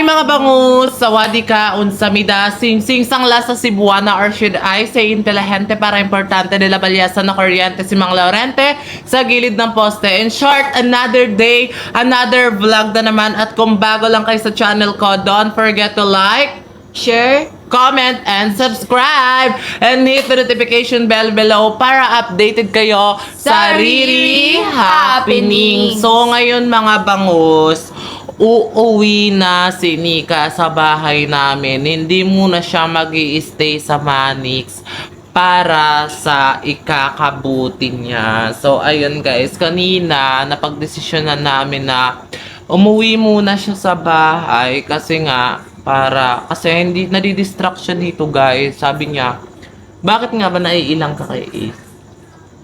Hi mga bangus! Sawadi ka, unsamida, sing-sing sang lasa Cebuana or should I say intelihente para importante de la balyasan na kuryente si Mang Laurente sa gilid ng poste. In short, another day, another vlog na naman at kung bago lang kayo sa channel ko, don't forget to like, share, comment, and subscribe. And hit the notification bell below para updated kayo sa Riri Happening. So ngayon mga bangus, uuwi na si Nika sa bahay namin. Hindi muna siya mag-i-stay sa Manix para sa ikakabuti niya. So, ayun guys, kanina napagdesisyonan namin na umuwi muna siya sa bahay kasi nga, kasi hindi nadidistract siya dito guys. Sabi niya, bakit nga ba naiilang ka kay Ace?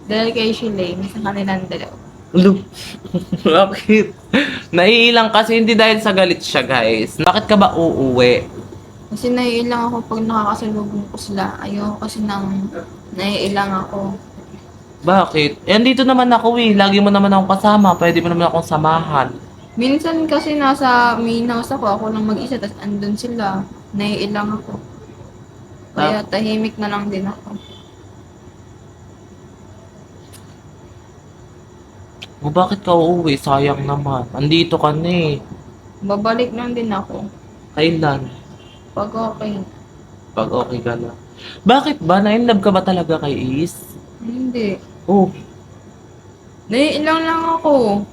Dahil kay Shilane, sa kanilang dalawa. Lu, bakit? Naiilang kasi hindi dahil sa galit siya, guys. Bakit ka ba uuwi? Kasi naiilang ako pag nakakasalubong ko sila. Ayoko kasi nang naiilang ako. Bakit? Eh, andito naman ako eh. Lagi mo naman akong kasama. Pwede mo naman akong samahan. Minsan kasi nasa main house ako lang mag-isa, tapos andun sila. Naiilang ako. Kaya tahimik na lang din ako. O bakit ka uuwi? Sayang naman. Andito ka na eh. Babalik lang din ako. Kailan? Pag okay. Pag okay ka na. Bakit ba? Na-inlove ka ba talaga kay Is? Hindi. Oh, Naiilang lang ako.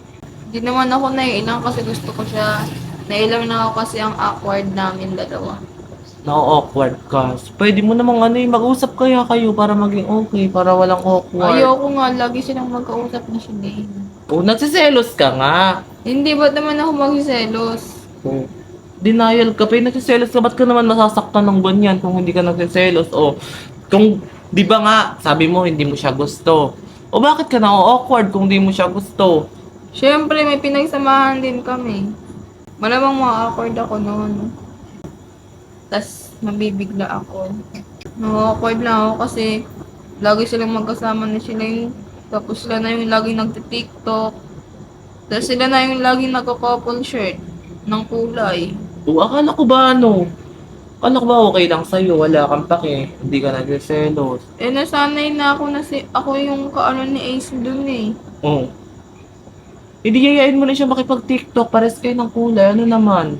Hindi naman ako naiilang kasi gusto ko siya. Naiilang lang ako kasi ang awkward namin dalawa. na-awkward ka. Pwede mo namang mag-usap kaya kayo para maging okay, para walang awkward. Ayoko nga, lagi silang magkausap na Shilane. Oh, nagsiselos ka nga. Hindi, ba't naman ako magsiselos? Oh, denial ka pa. Nagsiselos ka. Ba't ka naman masasaktan ng ganyan kung hindi ka nagsiselos? O, kung, di ba nga, sabi mo, hindi mo siya gusto. O bakit ka na-awkward kung hindi mo siya gusto? Siyempre, may pinagsamahan din kami. Malamang ma-awkward ako noon. Tapos, mabibigla ako. Na-awkward lang ako kasi lagi silang magkasama na sila yung tapos sila na yung laging nagti-tiktok. Tapos sila na yung laging nagko-couple shirt ng kulay. O, akala ko ba Akala ko ba okay lang sa'yo? Wala kang pake. Hindi ka nagsiselos. Eh, nasanay na ako na ako yung kaano ni Ace dun eh. Oh. Hindi yayain mo na siya makipag-tiktok. Pares kayo ng kulay. Ano naman?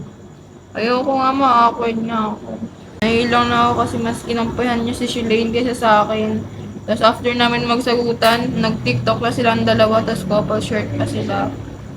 Ayoko nga ma-awkward nga ako. Naiilang na ako kasi mas kinampihan niya si Shilane kaysa sa akin. Tapos after namin magsagutan, nag-tiktok na silang dalawa, tapos couple shirt pa sila.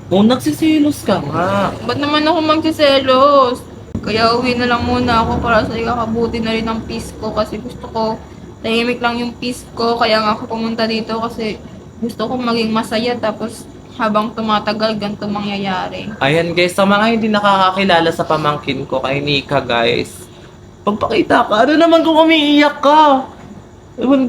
O, nagsiselos ka nga. Ba't naman ako magsiselos? Kaya uwi na lang muna ako para sa ikakabuti na rin ng peace ko kasi gusto ko tahimik lang yung peace ko. Kaya nga ako pumunta dito kasi gusto ko maging masaya tapos habang tumatagal ganito mangyayari. Ayan guys, sa mga hindi nakakakilala sa pamangkin ko kay Nika guys, pagpakita ka, ano naman kung umiiyak ka?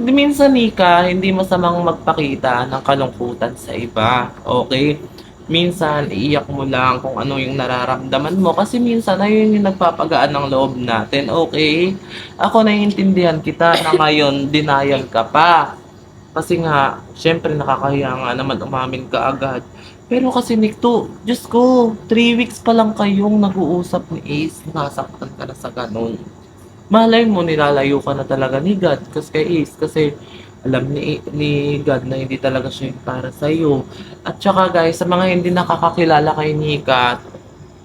Minsan Nika, hindi masamang magpakita ng kalungkutan sa iba, okay? Minsan, iiyak mo lang kung ano yung nararamdaman mo kasi minsan ayun yung nagpapagaan ng loob natin, okay? Ako naiintindihan kita na ngayon, denial ka pa. Kasi nga, syempre nakakahiya nga naman umamin ka agad. Pero kasi Nikto, Diyos ko, 3 weeks pa lang kayong nag-uusap ni Ace, nasaktan ka na sa ganun. Malay mo, nilalayo ka na talaga ni God kasi kay Ace. Kasi alam ni God na hindi talaga siya yung para sa'yo. At saka guys, sa mga hindi nakakakilala kay Nika,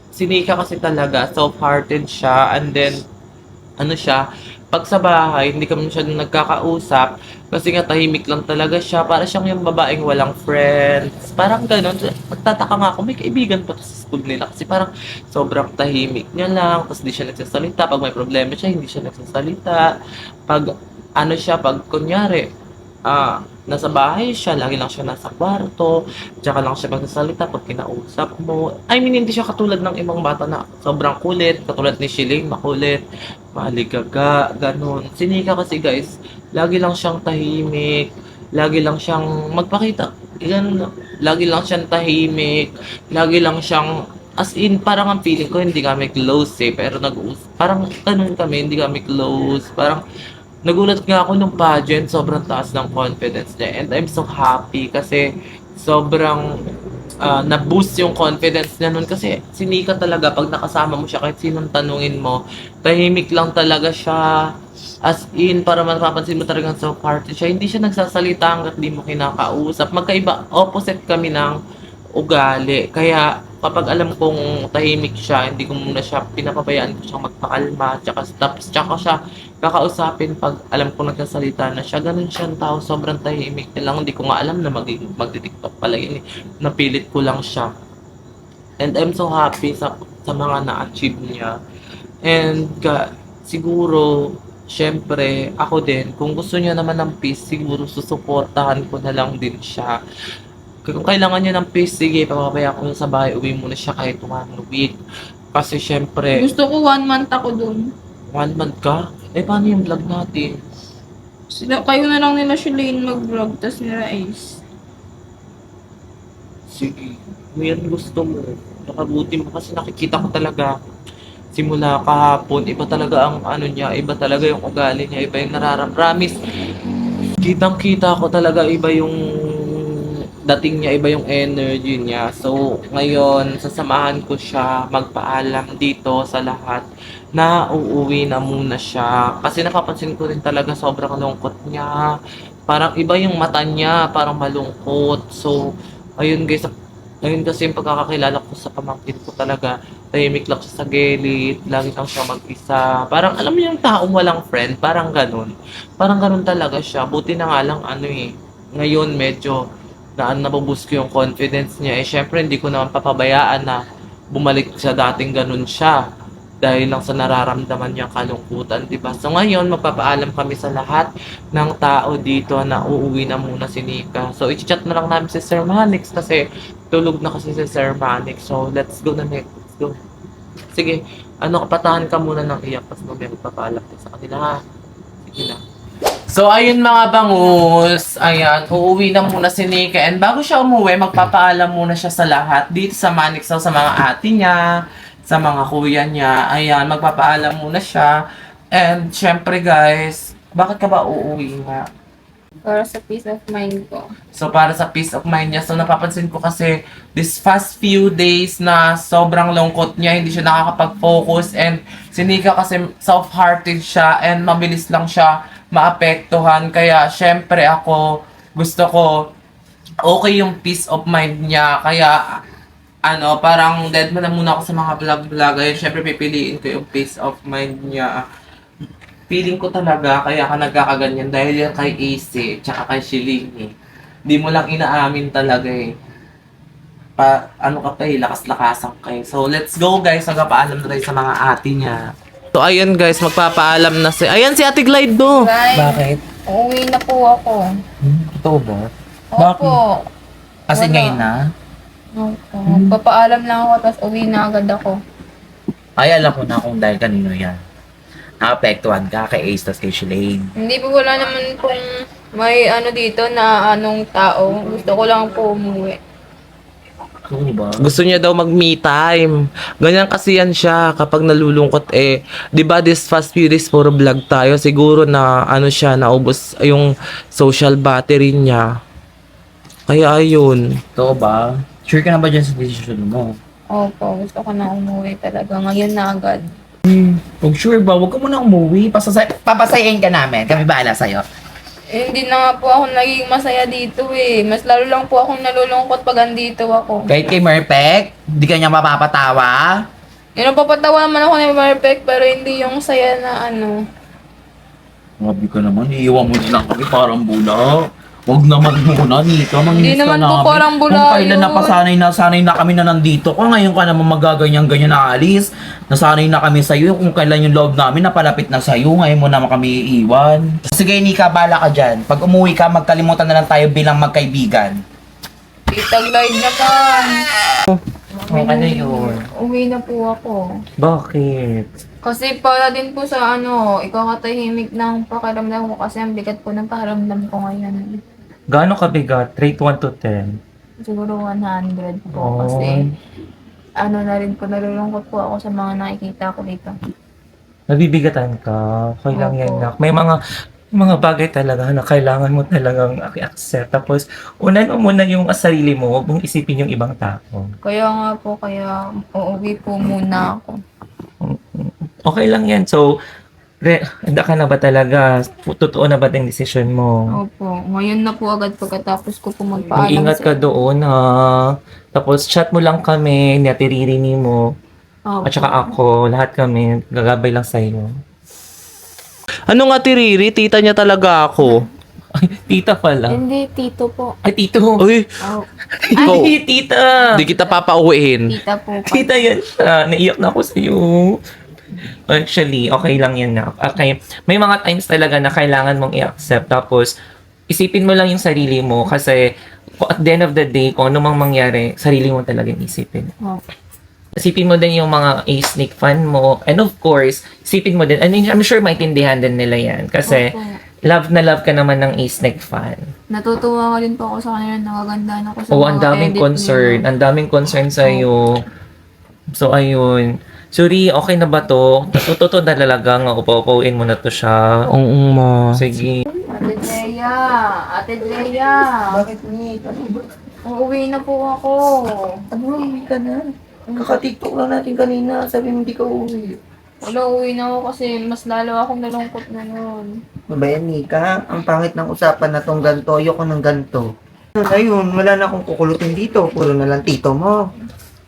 si Nika kasi talaga, soft-hearted siya. And then, ano siya, pag sa bahay, hindi kami masyadong nagkakausap kasi nga tahimik lang talaga siya. Para siyang yung babaeng walang friends. Parang ganun. Magtataka nga ako, may kaibigan pa to sa school nila kasi parang sobrang tahimik niya lang. Tapos di siya nagsasalita. Pag may problema siya, hindi siya nagsasalita. Pag ano siya, pag kunyari, nasa bahay siya, lagi lang siya nasa kwarto, tsaka lang siya magsasalita pag kinausap mo. I mean, hindi siya katulad ng ibang bata na sobrang kulit, katulad ni Shilane, makulit, maligaga, ganun. Si Nika kasi guys, lagi lang siyang tahimik, lagi lang siyang magpakita, ganun, lagi lang siyang tahimik, lagi lang siyang, as in, parang ang feeling ko, hindi kami close eh, pero parang ganun kami, hindi kami close, parang, nagulat nga ako nung pageant, sobrang taas ng confidence niya. And I'm so happy kasi sobrang na-boost yung confidence niya nun. Kasi si Nika talaga, pag nakasama mo siya, kahit sinong tanungin mo, tahimik lang talaga siya. As in, para mapapansin mo talagang so party siya. Hindi siya nagsasalita hanggat di mo kinakausap. Magkaiba, opposite kami ng ugali. Kaya kapag alam kong tahimik siya, hindi ko muna siya pinapabayaan ko siyang magpakalma. Tsaka siya kakausapin pag alam kong nagsasalita na siya. Ganun siyang tao, sobrang tahimik niya lang. Hindi ko nga alam na magti-TikTok pala yun eh. Napilit ko lang siya. And I'm so happy sa mga na-achieve niya. And siguro, syempre, ako din, kung gusto niya naman ng peace, siguro susuportahan ko na lang din siya. Kung kailangan niya ng peace, sige, papabayaan ko sa bahay, uwi muna siya kahit 1 week. Kasi syempre, Gusto ko 1 month ako dun. 1 month ka? Eh, paano yung vlog natin? Kayo na lang nila Shalane mag-vlog, tas nila Ace. Sige, kung yan gusto mo. Nakabuti mo kasi nakikita ko talaga simula kahapon, iba talaga ang ano niya, iba talaga yung ugali niya, iba yung promise. Kitang-kita ko talaga iba yung dating niya, iba yung energy niya. So, ngayon, sasamahan ko siya magpaalam dito sa lahat na uuwi na muna siya. Kasi napapansin ko rin talaga sobrang lungkot niya. Parang iba yung mata niya, parang malungkot. So, ayun guys, ayun kasi yung pagkakakilala ko sa pamangkin ko talaga. Tahimik lang siya sa gilid, lagi lang siya mag-isa. Parang alam mo yung taong walang friend, parang ganun. Parang ganun talaga siya. Buti na nga lang ano eh. Ngayon medyo nabuboost ko yung confidence niya. Eh syempre hindi ko naman papabayaan na bumalik sa dating ganun siya. Dahil lang sa nararamdaman niyang kalungkutan, di ba? So ngayon, magpapaalam kami sa lahat ng tao dito na uuwi na muna si Nika. So i-chat na lang namin si Sir Manix kasi tulog na kasi si Sir Manix. So let's go na next. Let's go. Sige, patahan ka muna ng iyak tapos magpapaalam ka sa kanila ha. Sige na. So, ayun mga bangus. Ayan, uuwi na muna si Nika. And bago siya umuwi, magpapaalam muna siya sa lahat. Dito sa Manixaw, sa mga ate niya, sa mga kuya niya. Ayan, magpapaalam muna siya. And, syempre guys, bakit ka ba uuwi nga? Para sa peace of mind ko. So, para sa peace of mind niya. So, napapansin ko kasi this past few days na sobrang lungkot niya, hindi siya nakakapag-focus. And, si Nika kasi soft-hearted siya and mabilis lang siya maapektuhan. Kaya, syempre ako, gusto ko okay yung peace of mind niya. Kaya, parang dead mo na muna ako sa mga vlog-vlog. Ayun, syempre pipiliin ko yung peace of mind niya. Feeling ko talaga, kaya ka nagkakaganyan dahil yan kay AC, tsaka kay Shilini. Di mo lang inaamin talaga eh. Ka pa eh, lakas-lakasan kayo. So, let's go guys, magpapaalam na tayo sa mga ate niya. So, ayun guys, magpapaalam na si... Ayan si Ate Glide do! Guys, Bakit? uuwi na po ako. Totoo ba? Opo. Kasi Wala. ngayon na? Opo. Papaalam lang ako, tapos uwi na agad ako. Ay, alam ko na kung dahil kanino yan. Naapektuhan ka kay Ace tas kay Shalane. Hindi po wala naman kung may dito na anong tao. Gusto ko lang po umuwi. Oo ba? Gusto niya daw mag-me time. Ganyan kasi yan siya kapag nalulungkot eh. 'Di ba this past few days puro vlog tayo. Siguro na siya naubos yung social battery niya. Kaya ayun. Totoo ba? Sure ka na ba dyan sa decision mo? Opo, gusto ko na umuwi talaga. Ngayon na agad. Kung sure ba, huwag ka muna umuwi. Papasayain ka namin. Kami bahala sa'yo. Eh, hindi na nga po ako naging masaya dito eh. Mas lalo lang po akong nalulungkot pag andito ako. Kahit kay Merpek, di ka niya mapapatawa. Napapatawa naman ako ni Marpek pero hindi yung saya na Grabe ka naman, iiwan mo din lang kami parang bula. Huwag naman muna, Nika. Hindi naman po parang bula Kung kailan yun. sanay na kami na nandito ka. Ngayon ka naman magaganyan-ganyan na alis. Nasanay na kami sa'yo. Kung kailan yung loob namin, napalapit na sa'yo. Ngayon mo naman kami iiwan. Sige, Nika, bala ka dyan. Pag umuwi ka, magkalimutan na lang tayo bilang magkaibigan. Tita Glide naman. Okay na yun. Uwi na po ako. Bakit? Kasi para din po sa ikakatahimik ng pakiramdam ko kasi ang bigat po ng pakiramdam ko ngayon. Gaano kabigat? Rate 1 to 10. Siguro 100 po Oh. kasi na rin po, nalulungkot po ako sa mga nakikita ko dito. Nabibigatan ka. Okay lang yan, Opo. nak. May mga Mga bagay talaga na kailangan mo talagang i-accept. Tapos, unan mo muna yung sarili mo, huwag mong isipin yung ibang tao. Kaya nga po, kaya uuwi po muna ako. Okay lang yan. So, handa ka na ba talaga? Totoo na ba yung decision mo? Opo, ngayon na po agad pagkatapos ko po magpaalam Mag-ingat ka doon, ha? Tapos, chat mo lang kami, natiririni mo. Opo. At saka ako, lahat kami, gagabay lang sa'yo. Ano nga tiriri? Tita niya talaga ako. Ay, tita pala. Hindi, tito po. Ay, tito. Uy, Oh, ikaw. Ay, tita. Di kita papauwiin. tita po. Tita yan siya. Naiyak na ako sa'yo. Actually, okay lang yan na. Okay. May mga times talaga na kailangan mong i-accept. Tapos, isipin mo lang yung sarili mo. Kasi, at the end of the day, kung ano mang mangyari, sarili mo talagang isipin. Opo. Isipin mo din yung mga A-Snake fan mo. And of course, isipin mo din, I mean, I'm sure maintindihan din nila yan. Kasi, Opo. love ka naman ng A-Snake fan. Natutuwa ka din po ako sa kanila. Nakagandaan ako sa Oo, mga ang daming edit concern. nila. Ang daming concern sa'yo. So, ayun. Sorry, okay na ba to? Totoo na talaga nga, upo-upuin mo na to siya. Oo, ma. Sige. Ate Drea! Ate Drea! Bakit ni? Uuwi na po ako. Ano, uwi ka na? Kaka-tiktok lang natin kanina. Sabi mo hindi ka uwi. Wala, uuwi na ako kasi mas lalo akong nalungkot na noon. Mabayan, Nika. Ang pangit ng usapan na tong ganito. Ayoko ng ganito. Ayun, wala na akong kukulutin dito. Puro na lang tito mo.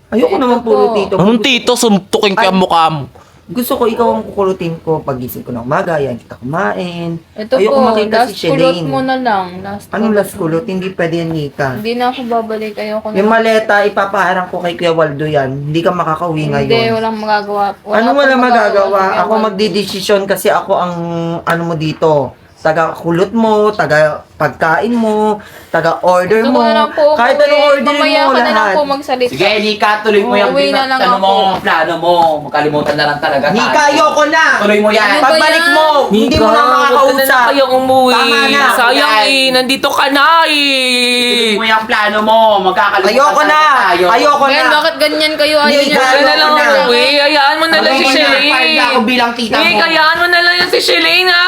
Ayoko Ito naman puro po. tito. Anong tito? Sumtukin ko yung mukha mo. Gusto ko ikaw ang kukulutin ko pagising ko ng umaga. Yan kita kumain. Ito Ayoko po, makita last si kulot Shelane. mo na lang. Anong last kulot? Hindi pwede yan, Nika. Hindi na ako babalik. Ayoko na. Yung maleta, ipapaharang ko kay Kuya Waldo yan. Hindi ka makakauwi Hindi, ngayon. walang magagawa. Ano akong wala magagawa? kay Ako Waldo. magdidesisyon kasi ako ang ano mo dito. Taga kulot mo, taga pagkain mo, taga order Gusto mo. ko na lang po Kahit umuwi. anong order Mamaya mo ka na lang lahat. po magsalita. Sige, Nika, tuloy mo yung Uuwi na lang ano mo, ako. plano mo. Magkalimutan na lang talaga tayo. Nika, ayoko na! Tuloy mo yan. Ano ba Pagbalik yan? mo, hindi mo na makakausap. umuwi. Tama na. Sayang Yan. nandito ka na Tuloy mo yung plano mo. Magkakalimutan Ayoko na! talaga tayo. Ayoko Ben, na! bakit ganyan kayo? Ayaw Hindi, niyo ayaw na ko lang na. umuwi. Hayaan mo na lang si Ayoko na. Shelane. Fine na ako bilang tita mo. Hayaan mo na lang yan si Shelane, ha?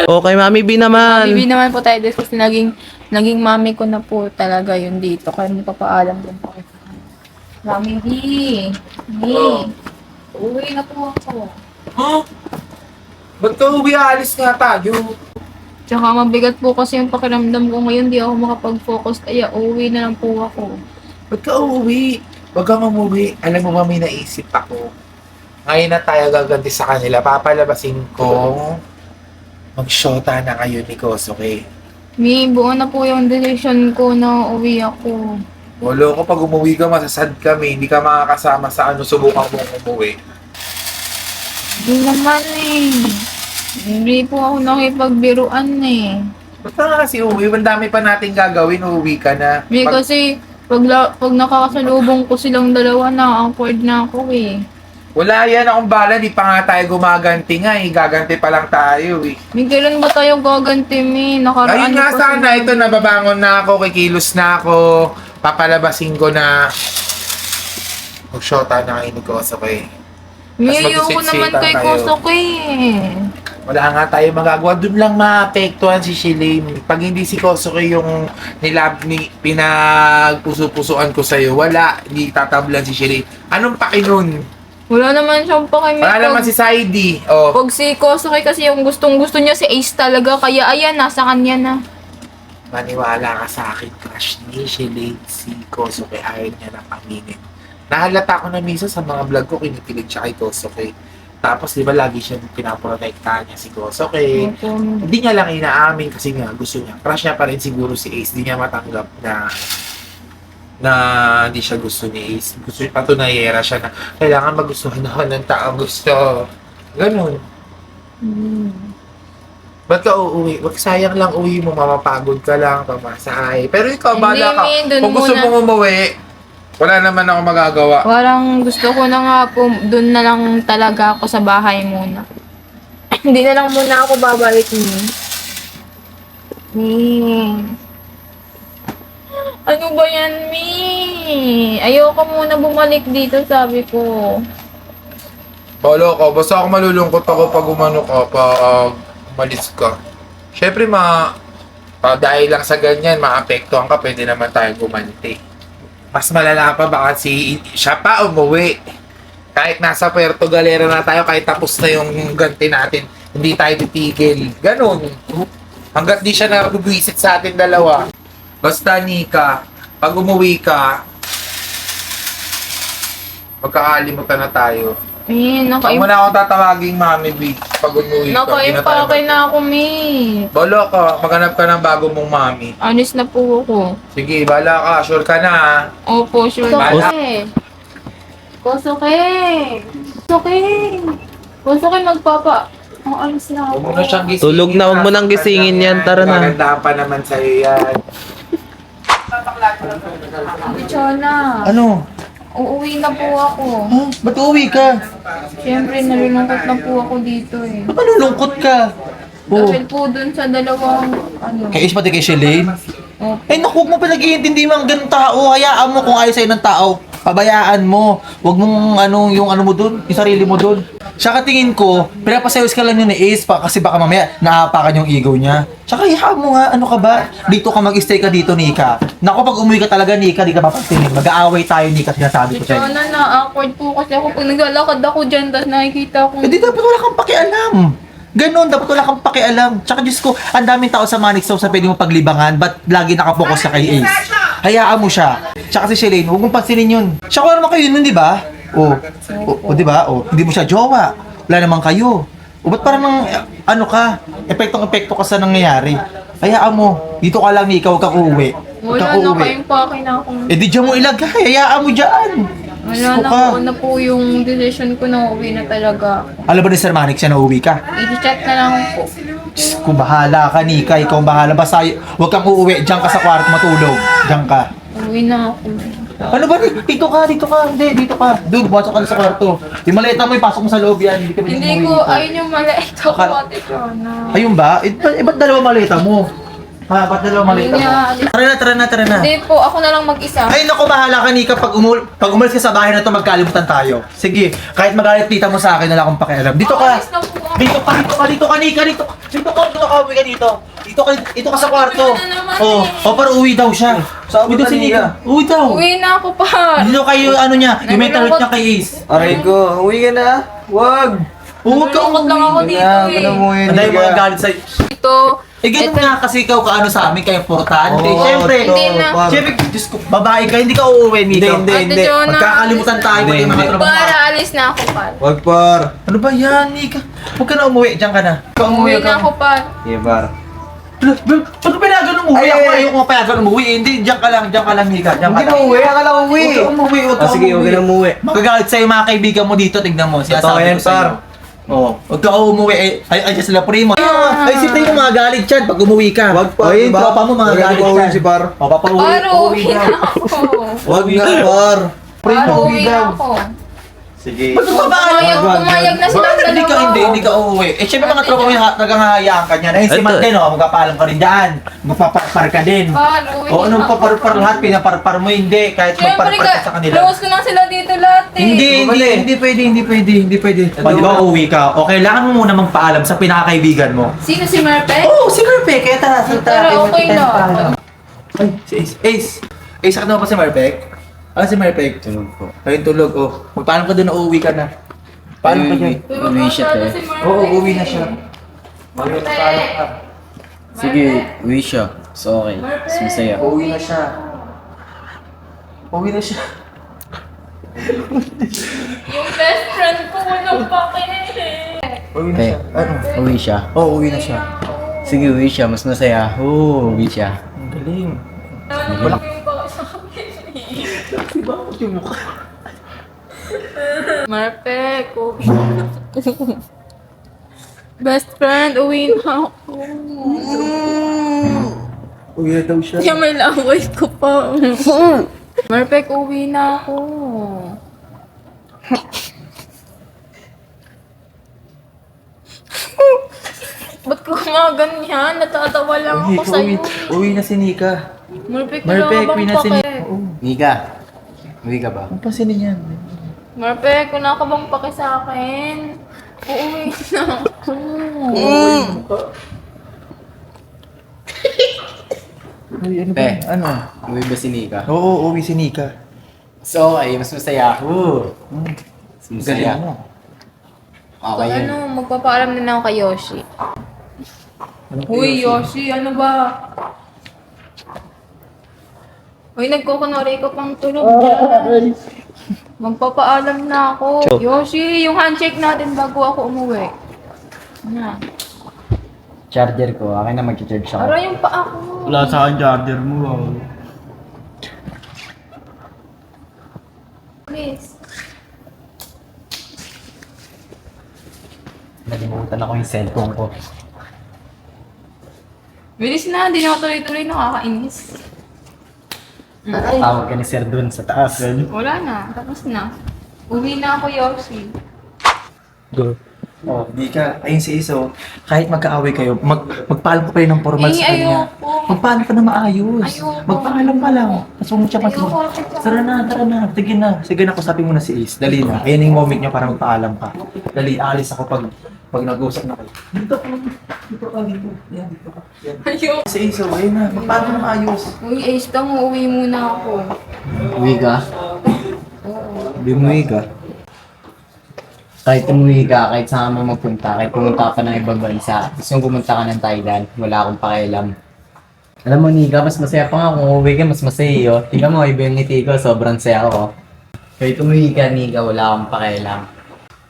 Okay, Mami B naman. Bibi naman po tayo dito kasi naging mami ko na po talaga yun dito. Kaya magpapaalam din po. Mami B. Uwi na po ako. Huh? Ba't ka uwi? Alis nga tayo. Tsaka mabigat po kasi yung pakiramdam ko ngayon. Di ako makapag-focus. Kaya uwi na lang po ako. Ba't ka uuwi? Huwag kang umuwi. Alam mo ba, may naisip ako. Ngayon na tayo gaganti sa kanila. Papalabasin ko. Mag-shota na kayo ni Kosuke. Mi, buo na po yung decision ko na uwi ako. Walo ko, pag umuwi ka, masasad kami. Hindi ka makakasama sa ano, subukan mong umuwi. Hindi naman eh. Hindi po ako nakipagbiruan eh. Ba't ka nga kasi uuwi? Ang dami pa natin gagawin. Uuwi ka na. Mi, kasi pag nakakasalubong ko silang dalawa na, awkward na ako eh. Wala yan akong bala. Di pa nga tayo gumaganti nga eh. Gaganti pa lang tayo eh. Mi, kailan ba tayo gaganti, Mi? Nakaraan Ayun nga pa sana. sila. Ito, nababangon na ako. Kikilos na ako. Papalabasin ko na. Mag-shota na kayo ni Kosuke. Mi, Tas ayoko mag-siksikan naman kay tayo. Kosuke eh. Wala nga tayo magagawa. Doon lang maapektuhan si Shelane. Pag hindi si Kosuke yung pinagpuso-pusuan ko sa'yo, wala. Hindi tatablan si Shelane. Anong paki nun? Wala naman siyang pakimi. Wala naman si Saidi. Oh. Pag si Kosuke kasi yung gustong-gusto niya si Ace talaga. Kaya ayan, nasa kanya na. Maniwala ka sa akin, crush ni Shelane si Kosuke. Ayaw niya na paminin. Nahalata ko na minsan sa mga vlog ko, kinikilig siya kay Kosuke. Tapos, di ba, lagi siya pinaprotektahan niya si Kosuke. Hindi niya lang inaamin kasi nga gusto niya. Crush niya pa rin siguro si Ace. Hindi niya matanggap na hindi siya gusto ni Ace. Gusto niya, patunayera siya na kailangan magustuhan ako ng taong gusto. Ganun. Ba't ka uuwi? Wag sayang lang uwi mo, mamapagod ka lang, pamasahay. Pero ikaw, Hindi, bala ka. Min, dun Kung gusto muna. mong umuwi, wala naman ako magagawa. Parang gusto ko na nga po, doon na lang talaga ako sa bahay muna. Hindi na lang muna ako babalik niyo. Ano ba yan, Mi? Ayoko muna bumalik dito, sabi ko. Bala ka, basta ako malulungkot ako pag umano ka, pag umalis ka. Syempre, dahil lang sa ganyan, maapektuhan ka, pwede naman tayong gumanti. Mas malala pa baka siya pa umuwi. Kahit nasa Puerto Galera na tayo, kahit tapos na yung ganti natin, hindi tayo titigil. Ganon. Hanggat di siya nabubwisit sa atin dalawa. Basta, Nika, pag umuwi ka, magkakalimutan na tayo. Eh, Huwag mo na akong tatawaging Mami B pag umuwi ka. Nakaimpake na ako, me. Bala ka, maghanap ka ng bago mong mami. Anis na po ako. Sige, bala ka, sure ka na ha. Opo, sure. Bala. Kosuke! Kosuke! Kosuke, magpapa... Ang alis na Huwag mo ako. na siyang gisingin. Tulog na, huwag mo nang gisingin yan. Tara na. Magandahan pa naman sa'yo yan. Chona, Ano? uuwi na po ako. Ha? Ba't uuwi ka? Siyempre, nalulungkot na po ako dito eh. Malulungkot ka. Oh. Dahil po dun sa dalawang, Kay Ace pati kay Shalane? Opo. Eh naku, huwag mo pinag-iintindi mga ganun tao. Hayaan mo kung ayaw sa'yo ng tao. Pabayaan mo. Huwag mong yung mo dun, yung sarili mo dun. Tsaka tingin ko, pinapasayos ka lang yun ni Ace pa kasi baka mamaya naapakan yung ego niya. Tsaka hayaan mo nga, ano ka ba? Dito ka mag-stay ka dito, Nika. Naku, pag umuwi ka talaga, Nika, di ka papagtingin. Mag-aaway tayo, Nika, sinasabi ko sa'yo. Chona, na-awkward po kasi ako pag naglalakad ako dyan, tapos nakikita ko. Eh di dapat wala kang pakialam. Ganon, dapat wala kang pakialam. Tsaka Diyos ko, ang daming tao sa Manix sa pwede mo paglibangan, ba't lagi nakapokus sa kay Ace? Hayaan mo siya. Tsaka si Shalane, huwag mong pansinin yun. Tsaka wala naman kayo nun, di ba? Di ba? Hindi mo siya jowa. Wala naman kayo. Ba't parang ano ka? Epektong-epekto ka sa nangyayari. Hayaan mo. Dito ka lang, ikaw kang uuwi. Huwag Wala kang na uuwi. kayong pake na akong... Eh di dyan mo ilagay. Hayaan mo dyan. Wala Diyos ko na ka. po na po yung decision ko na uwi na talaga. Alam ba ni Sir Manix siya na uuwi ka? I-check na lang po. Diyos ko, bahala ka, Nika. Ikaw ang bahala. Basta huwag kang uuwi. Diyan ka sa kwarto matulog. Diyan ka. Uwi na ako. Ano ba? Dito ka, dito ka. Hindi, dito ka. Dude, pasok ka na sa kwarto. Yung maleta mo, ipasok mo sa loob yan. Hindi ka Hindi umuwi ko, dito. ayun yung maliit ako, Akala- Ate Chona. Ayun ba? Ba't dalawa maleta mo? Ha, ba't dalawa maleta mo? Hindi nga, Tara na. Hindi po, ako na lang mag-isa. Ay, naku, bahala ka, Nika. Pag umalis ka sa bahay na to, magkalimutan tayo. Sige, kahit magalit tita mo sa akin, wala akong pakialam. Dito ka. Alis na po ako. Dito ka, Nika. Dito ka, uwi ka dito. Dito ka sa kwarto. Ano na naman Para uwi daw siya. Uwi daw si Nika. Uwi daw. Uwi na ako pa. Dito kayo, ano niya, yung mental health niya kay Ace. Aray ko, uwi ka na. Wag. Huwag ka Nalulungkot lang ako dito Wala mo eh. yun. Ang dahil mga galit sa... Ito, Eh, ganun nga kasi ikaw kaano sa amin, kaya importante. Oo, Siyempre, Hindi na. Siyempre, Diyos ko, babae ka, hindi ka uuwi, Nika. Ate Chona. Magkakalimutan tayo pati yung mga trabaho. Para alis na ako pa. Wag par. Ano ba yan, Nika? Huwag ka na umuwi, diyan ka na. Ikaw Uwi na ako pa. Yeah, par. Paano pinayagan umuwi? Ay, Ako ay, ayaw ko mapayagan umuwi. Hindi, diyan ka lang, Nika. Diyan ka Hindi na lang. uwi, akala ko uwi. Huwag ka umuwi, huwag ka Sige, huwag ka na umuwi. Magagalit sa'yo mga kaibigan mo dito, tignan mo. Totoo Sinasabi yan, ko sa'yo. par. Oo. Huwag ka umuwi. Ay, sila primo. Ay, si primo mga galit yan pag umuwi ka. Wag par. O, yung tropa mo mga galit Uwi yan. si par. O, papauwi. Para uwi na ako. Wag na par. Para uwi na ako. Sige. Ba't ka ba? Pumayag na silang Hindi ka, dalawa. hindi ka uuwi. Eh, syempre mga tropa mo yung nagangahayaan ka niyan. Eh, si Ito. Matt din, magpapaalam ka rin dyan. Magpaparpar ka din. Para uwi O, anong na ako. paparpar lahat? Pinaparpar mo, hindi. Kahit Siyempre magparpar ka sa kanila. close ko lang sila dito lahat eh. Hindi pwede. O, di ba uuwi ka? O, kailangan mo muna magpaalam sa pinakakaibigan mo. Sino si Merpe? Oo, si Marpek. Kaya tara, Tara, okay lang. Ay, si Ace. Ace, sakit mo pa si Marpek? Si Marpek. Tulog po. Ayun, tulog. O, magpaalam ka doon na uuwi ka na. Paano ka dyan? Uwi siya, te. Oo, uuwi na siya. Magpaalam ka. Sige, uwi siya. So okay. Mas masaya. Uuwi na siya. Uuwi na siya. Yung best friend ko walang pakinig. Uuwi na Te, siya. Ano? uwi siya. Oo, uuwi na siya. Sige, uwi siya. Mas masaya. Oo, uwi siya. Ang galing. Wala yung kausapin. Diba ako yung mukha? Marpe, uwi na. Best friend, uwi na ako. Uuwi na daw siya. Kaya may laway ko pa. Marpe, uwi na ako. Ba't ko ganyan? Natatawa lang ako sa'yo. Uwi na si Nika. Marpe, Marpek, uwi na si Nika. pake? Oo. Nika, uwi ka ba? Ang pasinin yan. Marpe, wala ka bang pake sa akin? Uuwi na ako. Uy, ano Te. ba? Ano? Uwi ba si Nika? Oo, uwi si Nika. So, okay, mas masaya ako. Mas masaya. Galing mo. Okay yun. Magpapaalam na lang ako kay Yoshi. Uy, Yoshi, ano ba? Uy, nagkukunwari ko pang tulog dyan. Magpapaalam na ako. Yoshi, yung handshake natin bago ako umuwi. Na. Charger ko, akin na mag-charge ako. Aray yung pa ako. Wala sa akin charger mo. Please. Nalimutan ako yung cellphone ko. Bilis na, hindi na ako tuloy-tuloy nakakainis. Tawag ka ni Sir dun sa taas. Wala na, tapos na. Uwi na ako, Yoshi. Oh, Nika, ayun si Iso. Kahit magkaaway kayo, magpaalam ko pa rin ng formal sa kanya. Ayoko. Magpaalam ka na maayos. Ayoko. Magpaalam ka lang. Tapos huwag mo siya Ayoko. Tara na. Sige na. Sige na, kusapin mo na si Is. Dali na. Ayan yung moment niya para magpaalam ka. Dali, aalis ako pag nag-usap na kayo. Dito ka. Yan, dito ka. Yan. Ayoko. Si Iso, ayun na. Magpaalam ka na maayos. Uy, Ace, tang uuwi muna ako. Uwi ka? Hindi mo ka. Kahit umuwi ka, kahit saan mo magpunta, kahit pumunta ka ng ibang bansa, gusto mong pumunta ka ng Thailand, wala akong pakialam. Alam mo, Nika, mas masaya pa nga kung umuwi ka, mas masaya yun. Tingnan mo, iba yung ngiti ko, sobrang saya ko. Kahit umuwi ka, Nika, wala akong pakialam.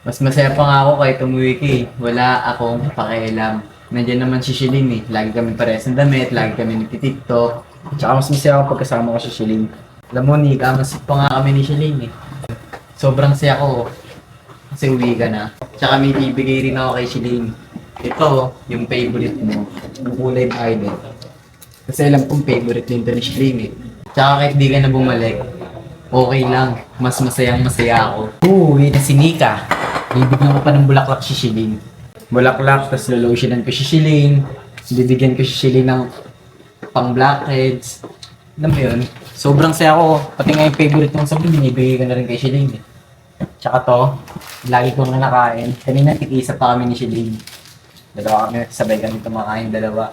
Mas masaya pa nga ako kahit umuwi ka eh. Wala akong pakialam. Nandiyan naman si Shilin eh. Lagi kami pares ng damit, lagi kami nagtitiktok. Tsaka mas masaya ako pagkasama ko si Shilin. Alam mo, Nika, mas pa nga kami ni Shilin eh. Sobrang saya ko. Kasi uwi ka na. Tsaka may bibigay rin ako kay Shilin. Ito, yung favorite mo. Yung kulay violet. Kasi alam kong favorite din ito ni Shilin eh. Tsaka kahit di ka na bumalik, okay lang. Mas masayang masaya ako. Uuwi na si Nika. Bibigyan ko pa ng bulaklak si Shilin. Bulaklak, tapos lolotionan ko si Shilin. Bibigyan ko si Shilin ng pang blackheads. Alam mo yun? Sobrang saya ko. Pati nga yung favorite mong sabi, binibigay ko na rin kay Shilin eh. Tsaka to, lagi kong nakain. Kanina tikisa pa kami ni Shilin. Dalawa kami, sabay kami tumakain dalawa.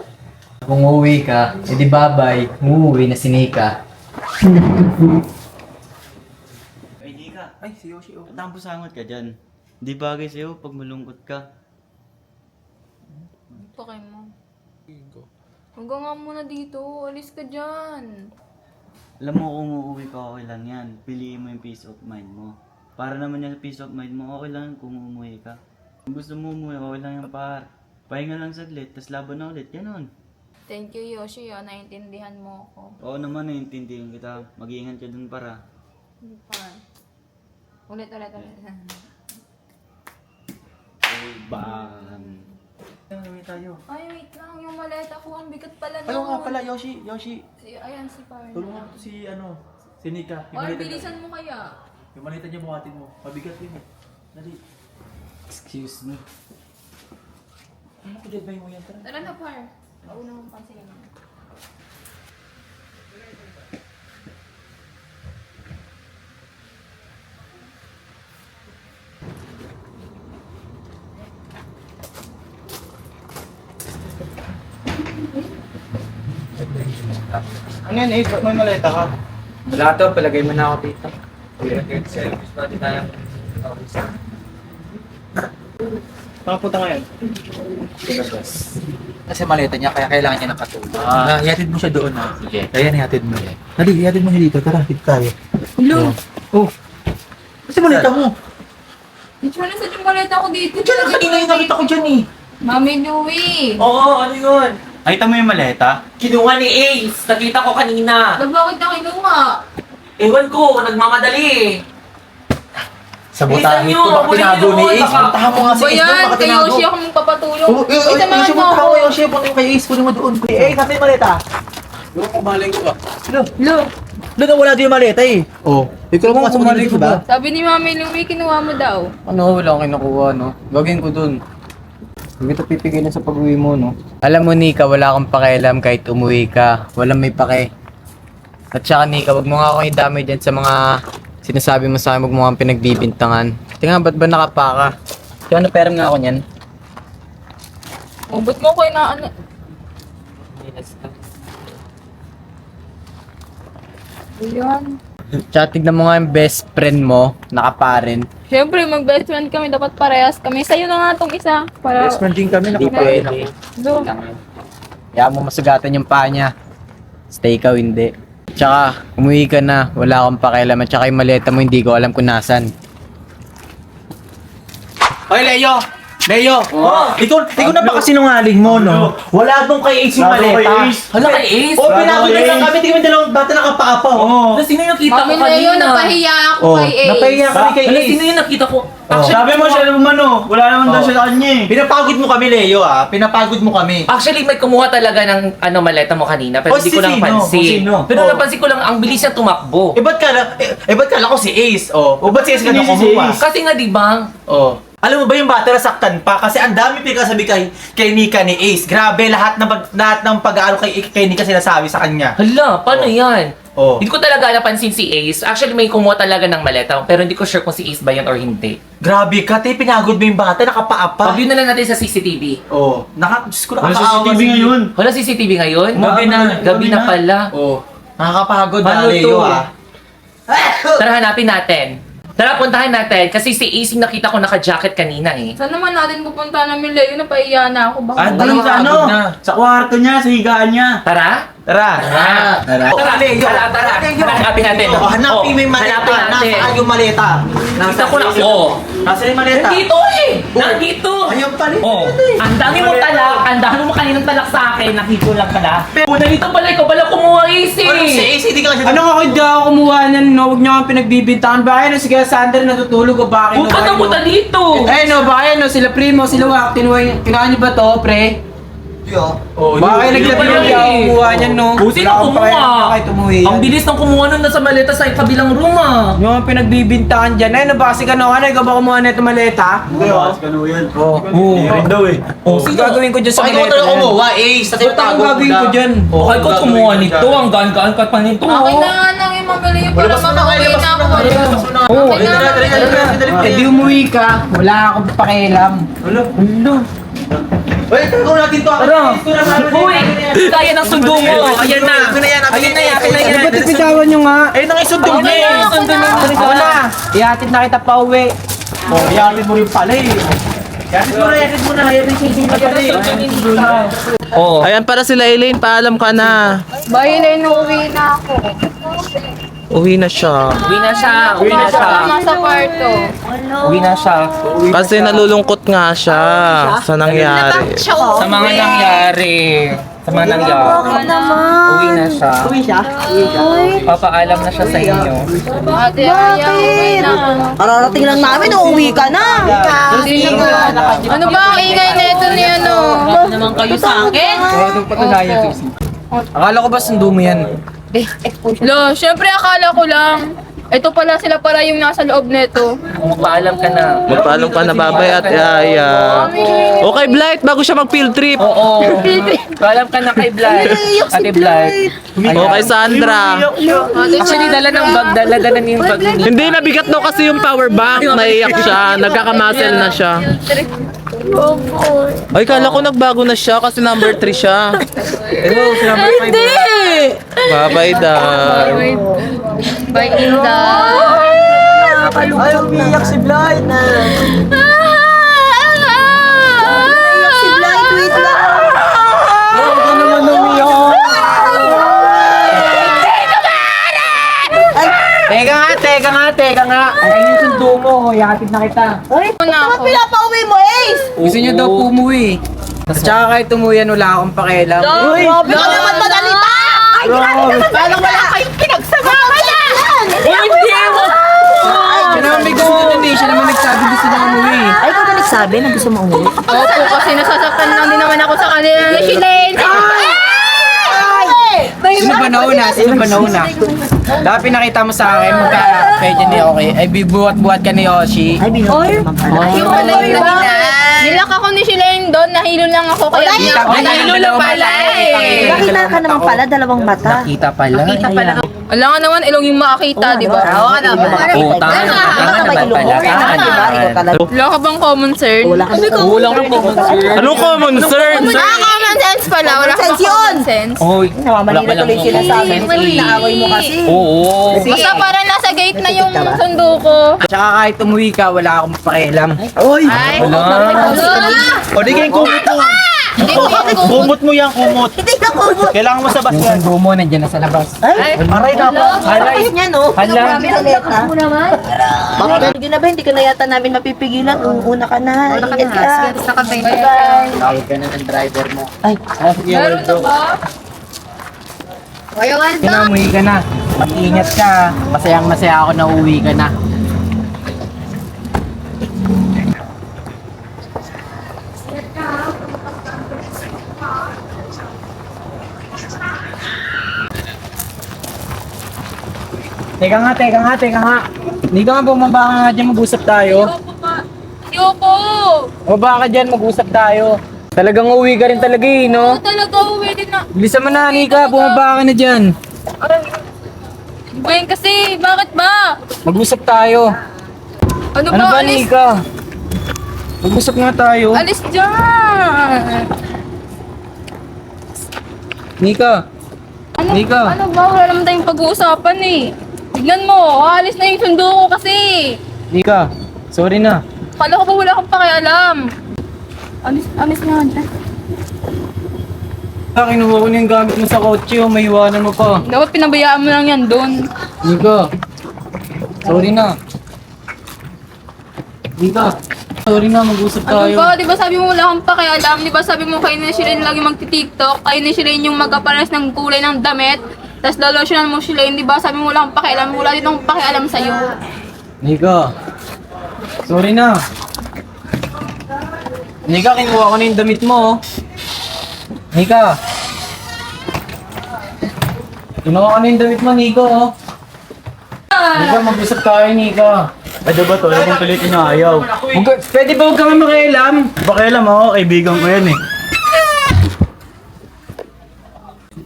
Kung uuwi ka, edi babay, uuwi na si Nika. Ay, Nika. Ay, si Yoshi. Oh. Ba't busangot ka dyan? Di bagay sa'yo pag malungkot ka. Pakay mo. Huwag ka nga muna dito. Alis ka dyan. Alam mo, kung uuwi ka, okay lang yan. Piliin mo yung peace of mind mo. Para naman yung peace of mind mo, okay lang kung umuwi ka. Kung gusto mo umuwi, okay lang yan, par. Pahinga lang saglit, tas laban na ulit. Ganon. Thank you, Yoshi. Naintindihan mo ako. Oo naman, naiintindihan kita. Mag-iingat ka dun, para. Fine. Ulit. Bang. Uwi tayo. Ay, wait lang. Yung maleta ko, ang bigat pala nun. Ayaw nga pala, Yoshi. Ayan, si Parna. Tulungan ko si Nika. Or, bilisan mo kaya. Yung malita niya buhatin mo. Mabigat yun eh. Dali. Excuse me. Ano ko dyan ba yung yan? Tara. Tara na, Par. Mauna mong pansin. Ano yan, Ace? Ba't may maleta ka? Wala to, palagay mo na ako dito. Makapunta ngayon. Kasi maleta niya, kaya kailangan niya ng katulong. Ihatid mo siya doon ha. Sige. Kaya ihatid mo. Dali, ihatid mo siya dito. Tara, dito tayo. Hello. Oh. Kasi maleta mo. Dito na sa yung maleta ko dito. Diyan na kanina yung nakita ko dyan eh. Mami Louie. Oo, ano yun? Nakita mo yung maleta? Kinuha ni Ace. Nakita ko kanina. Bakit na kinuha? Ewan ko, nagmamadali eh. Sabotahin Bilisan ko. nyo, Baka tinago ni bulin nyo, Ace. baka- Puntahan mo nga si Ace doon. Bayan, Baka kay tinago. Yoshi ako magpapatulong. Oh, Samahan Yoshi, mo punta ako. mo Yoshi. Punta mo kay Ace. Kunin mo doon. Ace, nasa yung maleta? Lo, nawala din yung maleta eh. Oh. Ikaw mo kasi Bumalik dito ba? Sabi ni Mami Louie, kinuha mo daw. Ano, wala akong kinukuha, no? Gagawin ko dun. Hindi kita pipigilan sa pag-uwi mo, no? Alam mo, Nika, wala akong pakialam kahit umuwi ka. Walang may pake. At saka, Nika, wag mo nga akong idamay dyan sa mga sinasabi mo sa akin, wag mo nga pinagbibintangan. Tingnan, ba't ba nakapaka? Kaya ano pera nga ako niyan? Oh, ba't mo ko inaano? Ayan. Tsaka tignan mo nga yung best friend mo, nakaparin. Siyempre, mag-best friend kami. Dapat parehas kami. Sa'yo na nga tong isa. Para... Best friend din kami, Hindi nakaparin pwede. Do. Kaya mo masugatan yung paa niya. Stay ikaw, hindi. Tsaka, umuwi ka na. Wala akong pakialam. At tsaka yung maleta mo, hindi ko alam kung nasan. Oy, Leo! Leo! Ikaw na ba kasi sinungaling mo, no? Wala dong kay Ace yung maleta. Hala kay Ace? Oh, pinagod na lang kami. Tingnan mo dalawang bata nakapapa. Hala, sino yung nakita ko Mami kanina? Leo, napahiya ako Oh, kay Ace. napahiya kami kay Hala, Ace. sino yung nakita ko? Sabi mo siya naman wala naman daw Oh. siya sa kanya eh. Pinapagod mo kami, Leo, ah. Pinapagod mo kami. Actually, may kumuha talaga ng maleta mo kanina, pero Oh, hindi si ko lang sino? pansin. Oh, sino? Pero Oh. napansin ko lang, ang bilis niya tumakbo. Ba't kala ko si Ace, oh. O ba't si Ace ka na Sino si kumuha? Ace? Kasi nga, di ba? Oh. Alam mo ba yung bata nasaktan pa? Kasi ang dami pinagsasabi kay Nika ni Ace. Grabe, lahat ng pag-aalo kay Nika sinasabi sa kanya. Hala, paano Oh. yan? Oh. Hindi ko talaga napansin si Ace. Actually, may kumuha talaga ng maleta, pero hindi ko sure kung si Ace ba yan or hindi. Grabe ka, te. Pinagod mo yung bata, nakapaapa. Pag-view na lang natin sa CCTV. Oh. Diyos ko, Wala nakakaawa CCTV si- ngayon. Wala CCTV ngayon? Gabi na. Gabi na pala. Oh. Nakakapagod Paano na, Leo, to? ah. Tara, hanapin natin. Tara, puntahan natin. Kasi si Ace yung nakita ko naka-jacket kanina eh. Saan naman natin pupunta namin Leo? Napahiya na ako. Baka Doon sa ano? na. Sa kwarto niya, sa higaan niya. Tara? Tara. Tara. Tara. Tara, Leo. tara. Hanapin natin. Oh, hanapin mo yung maleta. Hanapin natin. Nasaan yung maleta? Nakita ko na. Oh. Nasaan yung maleta? Nandito eh! Nandito! Ayun pala. Oh, ang dami mo talak. Ang dami mo kaninang talak sa akin. Nakita lang pala. Nandito pala. Ikaw pala kumuha Ace eh. Ano si Ace? Hindi ka lang siya. Ano ako hindi ako kumuha niyan, no? Huwag niyo akong pinagbibintangan. Bakit no? Sige, Sander natutulog o bakit no? Huwag ka na punta dito. Eh no, bakit no? Sila Primo, sila Wak, kinuha niyo ba to, pre? Oh, Bakit yun nagsabi pala hindi ako eh. kumuha niyan, no? Sino Wala akong kumuha? pakialam, kahit umuwi yan. Ang bilis ng kumuha nun nasa maleta sa kabilang room ah. Yung mga pinagbibintangan dyan. Eh, no ba kasi ka no? Ano, ikaw ba kumuha na ito maleta? Hindi, wakas ka yan. Oo. Hindi rin daw eh. Oh, sino gagawin ko dyan sa Bakit maleta? ako talaga yan? kumuha, Ace? Kasi Ba't ang gagawin ko dyan? Okay ko kumuha nito. Ang gaan-gaan ka pa nito. Okay na nga nang yung Mami Leo. Para makauwi na ako. Oo, Okay na, eh di umuwi ka. Wala akong pakialam. Ulo. Wait, ikaw natin to. Uy! Kaya ng sundo mo. Ayan na. Ayan na yan. Ba't ipitawan nyo nga? Ayun na nga yung sundo Okay niya. na. Sundo na. Ikaw na. Ihatid na kita pa uwi. Oh, iyakin mo rin pala eh. Iyakin mo na, iyakin mo na. Oh. Ayan para sila Elaine, paalam ka na. Bye Leo, uwi na ako. Uwi na siya. Uwi na siya. Uwi na siya. Kasama sa kwarto. Uwi na siya. Kasi nalulungkot nga siya sa nangyari. Sa mga nangyari. Sa mga nangyari. Uwi na siya. Uwi siya? Papaalam na siya sa inyo. Ate Aya, uwi na. Kararating lang namin, uuwi ka na. Hindi na. Ano ba ang ingay na ito ni ano? Naman kayo sa akin. Akala ko ba sundo mo yan? Lo, syempre akala ko lang. Ito pala sila para yung nasa loob nito. Magpaalam ka na. Magpaalam ka na, babay at yaya. Okay, Blight, bago siya mag-field trip. Oo. Paalam ka na kay Blight. Ate Blight. Okay, Sandra. Actually, dala ng bag. Dala na yung bag ni Hindi, nabigat daw kasi yung power bank. Naiyak siya, nagkakamuscle na siya. Ay, kala ko nagbago na siya kasi number 3 siya. Hindi! Babay daw. Bye, Inda. Ay, umiyak si Blight. Umiyak si Blight, wait lang. Teka nga. Ayun yung sundo mo. Ihatid na kita. Ay, bakit pinapauwi mo, Ace? Gusto niyo daw umuwi. Tsaka kahit umuwi, wala akong pakialam. Uy, grabe ka naman madalita! Ay, grabe naman parang wala kayong pinagsamahan yan! Hindi mo! Siya naman may gusto doon eh. Siya naman nagsabi gusto niya umuwi. Ay, ikaw na nagsabi na gusto mo umuwi? Opo, kasi nasasaktan lang din naman ako sa kanila ni Shilane. Sino ba nauna? Sino ba nauna? Dapat pinakita mo sa akin magka-pwede ni Okay. Ay, bibuhat-buhat ka ni Yoshi. Ay, binuhay naman pala. Yung pala yun. Nilak ako ni Shilane doon, nahilo lang ako. Kaya Nakita ko nahilo lang pala eh. Nakita ka naman pala, dalawang mata. Kita pala. Kita pala. Wala nga naman ilong yung makakita, di ba? Oo nga naman. Oo, tama naman pala. Tama naman. Wala ka bang common sense? Wala ka Kulang ang common sense. Anong common sense? Common sense pala. Wala ka bang common sense? Oy, Mali na tuloy sila sa akin. Inaaway mo kasi. oo. Basta parang nasa gate na yung sundo ko. Tsaka kahit umuwi ka, wala akong pakialam. Ay, O di kayong kumot mo. Kumot mo yan, kumot. Hindi ka kumot. Kailangan mo sa bas yan. Sundo mo, nandiyan na sa labas. Aray na po. Aray. Ayos niya, no? Hala. Bakit hindi na ba? Hindi ka na yata namin mapipigilan. Una ka na. Ingat ka. Bye-bye. Tawag ka na ng driver mo. meron na ba? Kaya na, umuwi ka na. Mag-ingat ka. Masayang masaya ako na uwi ka na. Teka nga. Hindi ka nga bumaba ka nga dyan, mag-usap tayo. Ayoko! Bumaba ka dyan, mag-usap tayo. Talagang uwi ka rin talaga eh, no? Ako talaga uwi din na. Bilisan mo na, Nika. Bumaba ka na dyan. Gwen kasi, bakit ba? Mag-usap tayo. Ano Ano ba, alis? Nika? Mag-usap nga tayo. Alis dyan! Nika. Ano, Nika. ano ba? Wala naman tayong pag-uusapan eh. Tignan mo, aalis na yung sundo ko kasi. Nika. Sorry na. Kala ko ba wala kang pakialam? Alis na. Kinuha ko na yung gamit mo sa kotse, oh. May iwanan mo pa. Dapat pinabayaan mo lang yan doon. Nika. Sorry na. Nika. Sorry na, mag-usap Ano tayo. ba? Di ba sabi mo wala kang pakialam? Di ba sabi mo kayo na Shilane lagi magti-tiktok? Kayo na Shilane yung magkaparas ng kulay ng damit? Tapos lalosyonan mo Shilane, di ba? Sabi mo wala kang pakialam. Wala din akong pakialam sa'yo. Nika. Sorry na. Nika, kinuha ko na yung damit mo, oh. Nika. Kinuha ko na yung damit mo, Nico, oh. Nika, mag-usap tayo, Nika. Pwede ba to? Yung tuloy inaayaw. Pwede ba huwag kang makialam? Pakialam ako, kaibigan ko yan eh.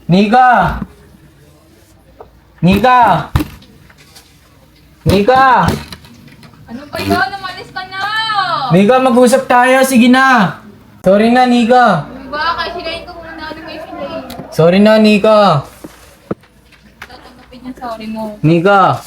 Nika! Nika! Nika! Ano ba yun? Umalis ka na! Nika, mag-usap tayo. Sige na. Sorry na, Nika. Di ba? Kay Shilane ko muna. Ano kay Shilane? Sorry na, Nika. Tatanggapin yung sorry mo. Nika.